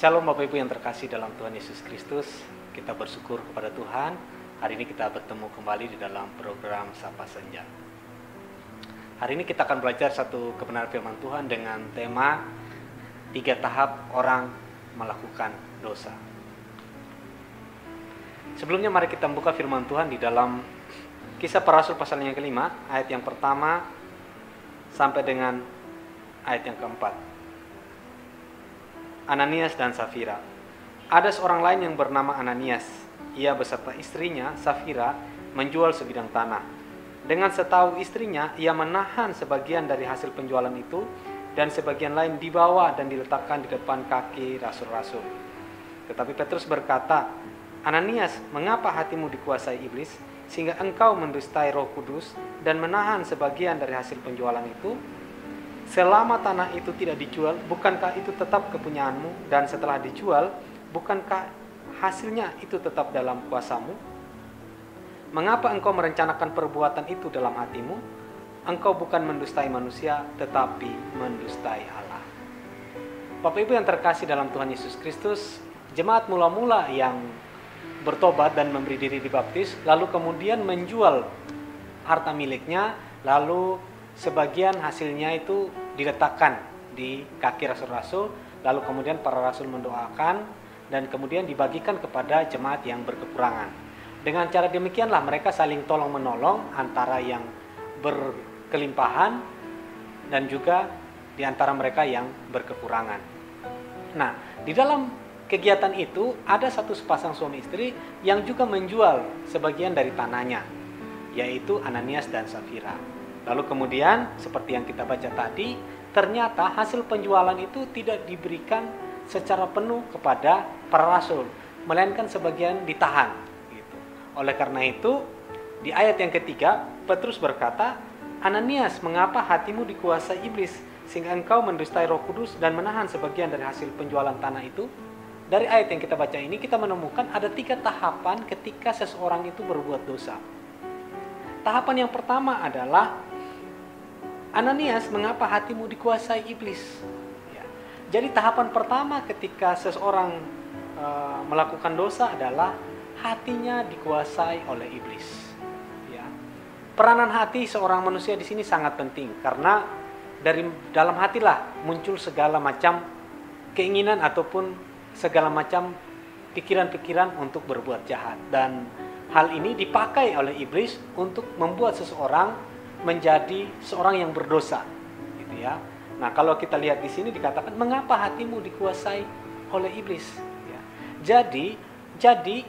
Shalom Bapak Ibu yang terkasih dalam Tuhan Yesus Kristus. Kita bersyukur kepada Tuhan. Hari ini kita bertemu kembali di dalam program Sapa Senja. Hari ini kita akan belajar satu kebenaran firman Tuhan dengan tema 3 tahap orang melakukan dosa. Sebelumnya mari kita buka firman Tuhan di dalam Kisah Para Rasul pasal yang kelima, ayat yang pertama sampai dengan ayat yang keempat. Ananias dan Safira. Ada seorang lain yang bernama Ananias. Ia beserta istrinya, Safira, menjual sebidang tanah. Dengan setahu istrinya, ia menahan sebagian dari hasil penjualan itu dan sebagian lain dibawa dan diletakkan di depan kaki rasul-rasul. Tetapi Petrus berkata, Ananias, mengapa hatimu dikuasai iblis sehingga engkau mendustai Roh Kudus dan menahan sebagian dari hasil penjualan itu? Selama tanah itu tidak dijual, bukankah itu tetap kepunyaanmu? Dan setelah dijual, bukankah hasilnya itu tetap dalam kuasamu? Mengapa engkau merencanakan perbuatan itu dalam hatimu? Engkau bukan mendustai manusia, tetapi mendustai Allah. Bapak Ibu yang terkasih dalam Tuhan Yesus Kristus, jemaat mula-mula yang bertobat dan memberi diri dibaptis, lalu kemudian menjual harta miliknya, lalu sebagian hasilnya itu diletakkan di kaki rasul-rasul, lalu kemudian para rasul mendoakan dan kemudian dibagikan kepada jemaat yang berkekurangan. Dengan cara demikianlah mereka saling tolong-menolong antara yang berkelimpahan dan juga di antara mereka yang berkekurangan. Nah, di dalam kegiatan itu ada satu sepasang suami istri yang juga menjual sebagian dari tanahnya, yaitu Ananias dan Safira. Lalu kemudian seperti yang kita baca tadi, ternyata hasil penjualan itu tidak diberikan secara penuh kepada para rasul, melainkan sebagian ditahan. Gitu. Oleh karena itu, di ayat yang ketiga, Petrus berkata, Ananias, mengapa hatimu dikuasai iblis sehingga engkau mendustai Roh Kudus dan menahan sebagian dari hasil penjualan tanah itu? Dari ayat yang kita baca ini, kita menemukan ada 3 tahapan ketika seseorang itu berbuat dosa. Tahapan yang pertama adalah, Ananias, mengapa hatimu dikuasai iblis? Ya. Jadi tahapan pertama ketika seseorang melakukan dosa adalah hatinya dikuasai oleh iblis. Ya. Peranan hati seorang manusia di sini sangat penting karena dari dalam hatilah muncul segala macam keinginan ataupun segala macam pikiran-pikiran untuk berbuat jahat, dan hal ini dipakai oleh iblis untuk membuat seseorang menjadi seorang yang berdosa, gitu ya. Nah, kalau kita lihat di sini dikatakan, mengapa hatimu dikuasai oleh iblis? Ya. Jadi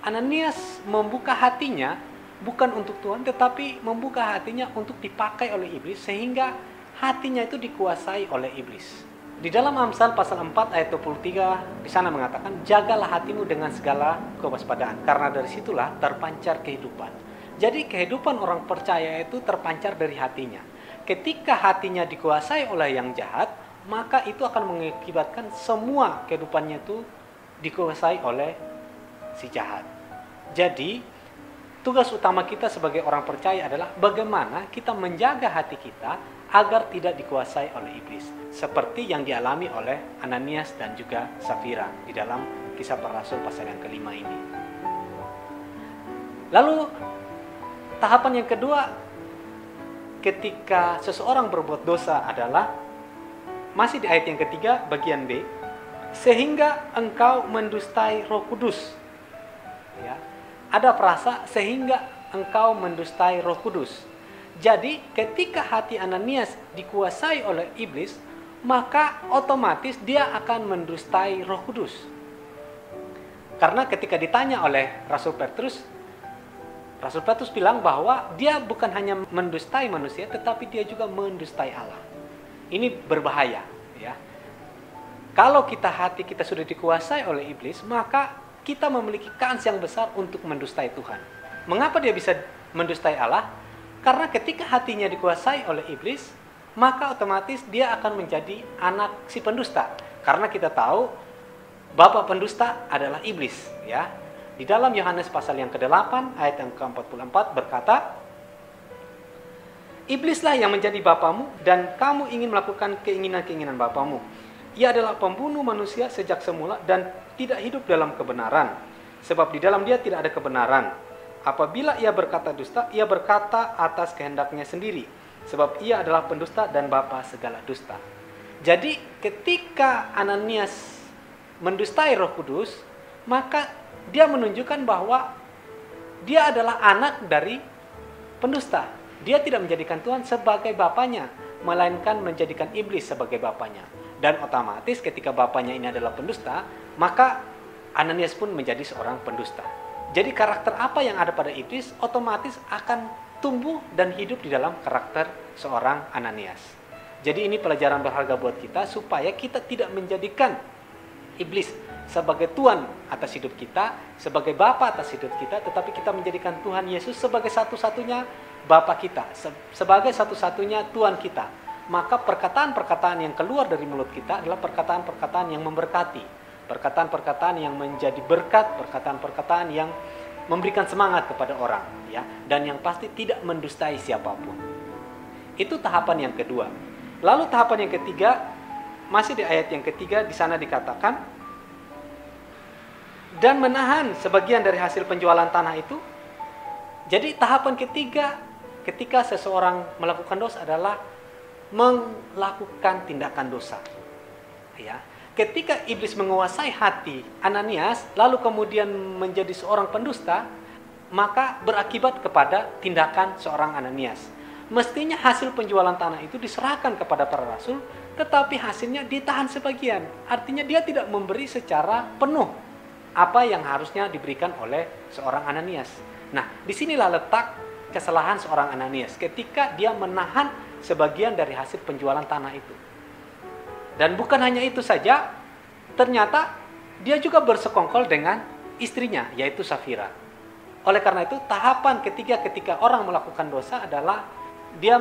Ananias membuka hatinya bukan untuk Tuhan, tetapi membuka hatinya untuk dipakai oleh iblis, sehingga hatinya itu dikuasai oleh iblis. Di dalam Amsal pasal 4 ayat 23 di sana mengatakan, jagalah hatimu dengan segala kewaspadaan, karena dari situlah terpancar kehidupan. Jadi kehidupan orang percaya itu terpancar dari hatinya. Ketika hatinya dikuasai oleh yang jahat, maka itu akan mengakibatkan semua kehidupannya itu dikuasai oleh si jahat. Jadi tugas utama kita sebagai orang percaya adalah bagaimana kita menjaga hati kita agar tidak dikuasai oleh iblis. Seperti yang dialami oleh Ananias dan juga Safira di dalam Kisah Para Rasul pasal yang kelima ini. Lalu tahapan yang kedua ketika seseorang berbuat dosa adalah masih di ayat yang ketiga bagian B, sehingga engkau mendustai Roh Kudus. Ya. Ada frasa sehingga engkau mendustai Roh Kudus. Jadi ketika hati Ananias dikuasai oleh iblis, maka otomatis dia akan mendustai Roh Kudus. Karena ketika ditanya oleh Rasul Petrus bilang bahwa dia bukan hanya mendustai manusia, tetapi dia juga mendustai Allah. Ini berbahaya, ya. Kalau hati kita sudah dikuasai oleh iblis, maka kita memiliki kans yang besar untuk mendustai Tuhan. Mengapa dia bisa mendustai Allah? Karena ketika hatinya dikuasai oleh iblis, maka otomatis dia akan menjadi anak si pendusta. Karena kita tahu bapak pendusta adalah iblis, ya. Di dalam Yohanes pasal yang ke-8 ayat yang ke-44 berkata, Iblislah yang menjadi bapamu dan kamu ingin melakukan keinginan-keinginan bapamu. ia adalah pembunuh manusia sejak semula dan tidak hidup dalam kebenaran, sebab di dalam dia tidak ada kebenaran. Apabila ia berkata dusta, ia berkata atas kehendaknya sendiri, sebab ia adalah pendusta dan bapa segala dusta. Jadi ketika Ananias mendustai Roh Kudus, maka dia menunjukkan bahwa dia adalah anak dari pendusta. Dia tidak menjadikan Tuhan sebagai bapanya, melainkan menjadikan iblis sebagai bapanya. Dan otomatis ketika bapanya ini adalah pendusta, maka Ananias pun menjadi seorang pendusta. Jadi karakter apa yang ada pada iblis otomatis akan tumbuh dan hidup di dalam karakter seorang Ananias. Jadi ini pelajaran berharga buat kita supaya kita tidak menjadikan iblis sebagai Tuhan atas hidup kita, sebagai Bapa atas hidup kita, tetapi kita menjadikan Tuhan Yesus sebagai satu-satunya Bapa kita, sebagai satu-satunya Tuhan kita. Maka perkataan-perkataan yang keluar dari mulut kita adalah perkataan-perkataan yang memberkati, perkataan-perkataan yang menjadi berkat, perkataan-perkataan yang memberikan semangat kepada orang, ya, dan yang pasti tidak mendustai siapapun. Itu tahapan yang kedua. Lalu tahapan yang ketiga, masih di ayat yang ketiga, di sana dikatakan, dan menahan sebagian dari hasil penjualan tanah itu. Jadi tahapan ketiga ketika seseorang melakukan dosa adalah melakukan tindakan dosa. Ya. Ketika iblis menguasai hati Ananias, lalu kemudian menjadi seorang pendusta, maka berakibat kepada tindakan seorang Ananias. Mestinya hasil penjualan tanah itu diserahkan kepada para rasul, tetapi hasilnya ditahan sebagian. Artinya dia tidak memberi secara penuh apa yang harusnya diberikan oleh seorang Ananias. Nah, disinilah letak kesalahan seorang Ananias ketika dia menahan sebagian dari hasil penjualan tanah itu. Dan bukan hanya itu saja, ternyata dia juga bersekongkol dengan istrinya, yaitu Safira. Oleh karena itu, tahapan ketiga ketika orang melakukan dosa adalah dia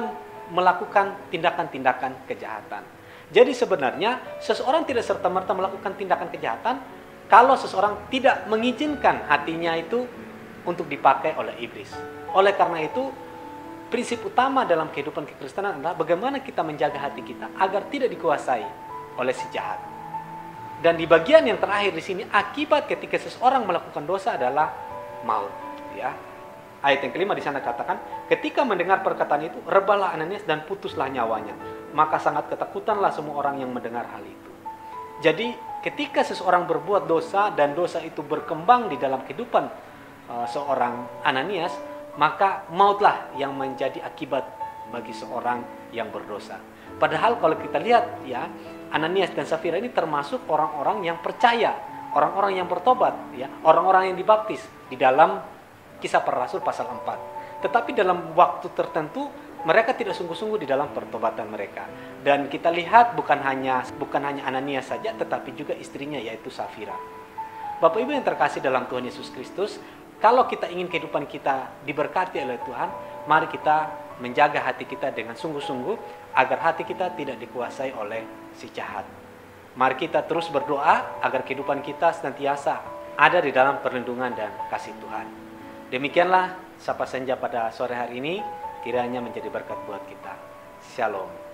melakukan tindakan-tindakan kejahatan. Jadi sebenarnya seseorang tidak serta-merta melakukan tindakan kejahatan kalau seseorang tidak mengizinkan hatinya itu untuk dipakai oleh iblis. Oleh karena itu, prinsip utama dalam kehidupan kekristenan adalah bagaimana kita menjaga hati kita agar tidak dikuasai oleh si jahat. Dan di bagian yang terakhir di sini, akibat ketika seseorang melakukan dosa adalah maut. Ya. Ayat yang kelima di sana katakan, ketika mendengar perkataan itu, rebahlah Ananias dan putuslah nyawanya. Maka sangat ketakutanlah semua orang yang mendengar hal itu. Jadi ketika seseorang berbuat dosa dan dosa itu berkembang di dalam kehidupan seorang Ananias, maka mautlah yang menjadi akibat bagi seorang yang berdosa. Padahal kalau kita lihat, ya, Ananias dan Safira ini termasuk orang-orang yang percaya, orang-orang yang bertobat, ya, orang-orang yang dibaptis di dalam Kisah Para Rasul pasal 4. Tetapi dalam waktu tertentu mereka tidak sungguh-sungguh di dalam pertobatan mereka. Dan kita lihat bukan hanya Ananias saja, tetapi juga istrinya, yaitu Safira. Bapak Ibu yang terkasih dalam Tuhan Yesus Kristus, kalau kita ingin kehidupan kita diberkati oleh Tuhan, mari kita menjaga hati kita dengan sungguh-sungguh agar hati kita tidak dikuasai oleh si jahat. Mari kita terus berdoa agar kehidupan kita senantiasa ada di dalam perlindungan dan kasih Tuhan. Demikianlah Sapa Senja pada sore hari ini, kiranya menjadi berkat buat kita. Shalom.